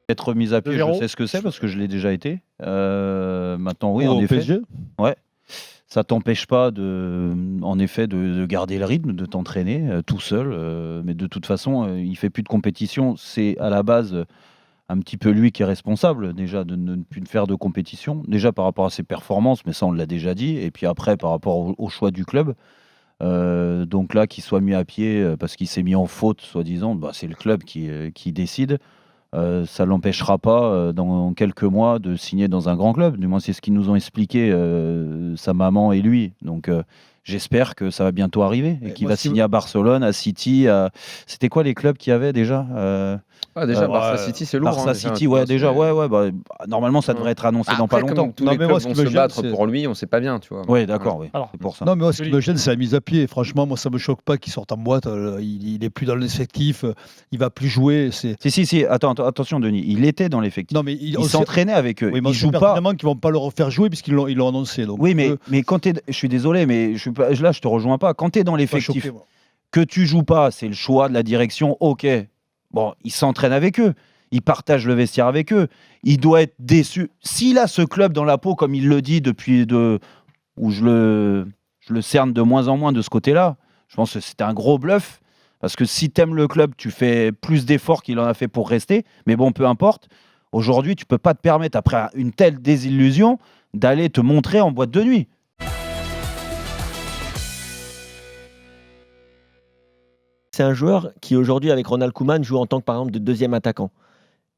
Être mis à pied, je 0. sais ce que c'est parce que je l'ai déjà été. Maintenant, oui, en Au effet. PSG. Ouais. Ça t'empêche pas en effet, de garder le rythme, de t'entraîner tout seul. Mais de toute façon, il fait plus de compétition. C'est à la base un petit peu lui qui est responsable déjà de ne plus faire de compétition. Déjà par rapport à ses performances, mais ça on l'a déjà dit. Et puis après par rapport au choix du club. Donc là, qu'il soit mis à pied parce qu'il s'est mis en faute, soi-disant, bah, c'est le club qui décide. Ça ne l'empêchera pas dans quelques mois de signer dans un grand club. Du moins, c'est ce qu'ils nous ont expliqué sa maman et lui. Donc, j'espère que ça va bientôt arriver et qu'il va signer à Barcelone, à City. C'était quoi les clubs qu'il y avait déjà Déjà, Barça City, c'est lourd. Barça City, ouais, déjà, ouais. Bah, normalement, ça devrait être annoncé dans pas longtemps. Comme tous les clubs vont se battre pour lui, on ne sait pas bien, tu vois. Oui, d'accord, oui. C'est pour ça. Non, mais moi, ce qui me gêne, c'est la mise à pied. Franchement, moi, ça me choque pas qu'il sorte en boîte. Il est plus dans l'effectif. Il va plus jouer. Si. Attention, Denis. Il était dans l'effectif. Non, mais il s'entraînait avec eux. Oui, mais il joue pas. Évidemment qu'ils vont pas le refaire jouer puisqu'ils l'ont annoncé. Donc oui, mais quand je suis désolé, mais là, je te rejoins pas. Quand tu es dans l'effectif, que tu joues pas, c'est le choix de la direction. Ok. Bon, il s'entraîne avec eux. Il partage le vestiaire avec eux. Il doit être déçu. S'il a ce club dans la peau, comme il le dit depuis où je le cerne de moins en moins de ce côté-là, je pense que c'était un gros bluff. Parce que si tu aimes le club, tu fais plus d'efforts qu'il en a fait pour rester. Mais bon, peu importe. Aujourd'hui, tu peux pas te permettre, après une telle désillusion, d'aller te montrer en boîte de nuit. C'est un joueur qui, aujourd'hui, avec Ronald Koeman, joue en tant que, par exemple, de deuxième attaquant.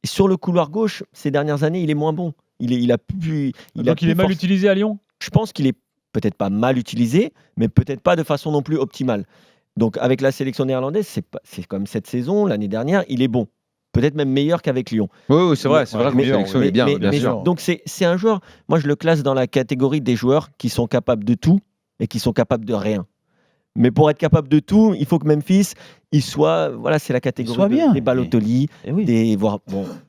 Et sur le couloir gauche, ces dernières années, il est moins bon. Il est mal utilisé à Lyon ? Je pense qu'il est peut-être pas mal utilisé, mais peut-être pas de façon non plus optimale. Donc, avec la sélection néerlandaise, c'est comme cette saison, l'année dernière, il est bon. Peut-être même meilleur qu'avec Lyon. Oui, c'est vrai que la sélection est bien, bien sûr. Donc, c'est un joueur, moi je le classe dans la catégorie des joueurs qui sont capables de tout et qui sont capables de rien. Mais pour être capable de tout, il faut que Memphis, il soit, voilà, c'est la catégorie des Balotelli,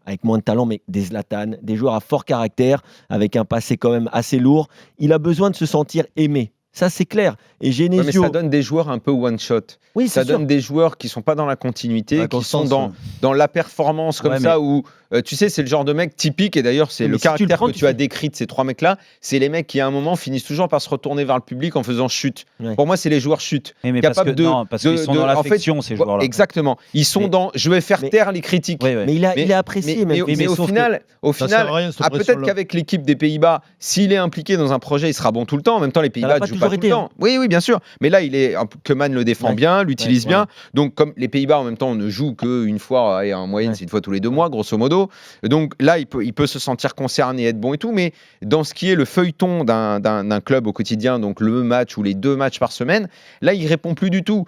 avec moins de talent, mais des Zlatan, des joueurs à fort caractère, avec un passé quand même assez lourd. Il a besoin de se sentir aimé. Ça, c'est clair. Et Genesio... mais ça donne des joueurs un peu one-shot. Oui, ça donne des joueurs qui ne sont pas dans la continuité, qui sont dans la performance comme ça, où, tu sais, c'est le genre de mec typique, et d'ailleurs, c'est le caractère que tu as décrit de ces trois mecs-là, c'est les mecs qui, à un moment, finissent toujours par se retourner vers le public en faisant chute. Ouais. Pour moi, c'est les joueurs chute. Mais parce qu'ils sont dans l'affection, ces joueurs-là. Exactement. Ils sont dans... Je vais faire taire les critiques. Mais il a apprécié. Mais au final, peut-être qu'avec l'équipe des Pays-Bas, s'il est impliqué dans un projet, il sera bon tout le temps. En même temps, les Pays-Bas ne jouent pas tout le temps. Oui, bien sûr. Mais là, Koeman le défend bien, l'utilise bien. Donc, comme les Pays-Bas, en même temps, ne jouent qu'une fois, en moyenne, c'est une fois tous les 2 mois, grosso modo. Donc là, il peut se sentir concerné, être bon et tout. Mais dans ce qui est le feuilleton d'un club au quotidien, donc le match ou les 2 matchs par semaine, là, il répond plus du tout.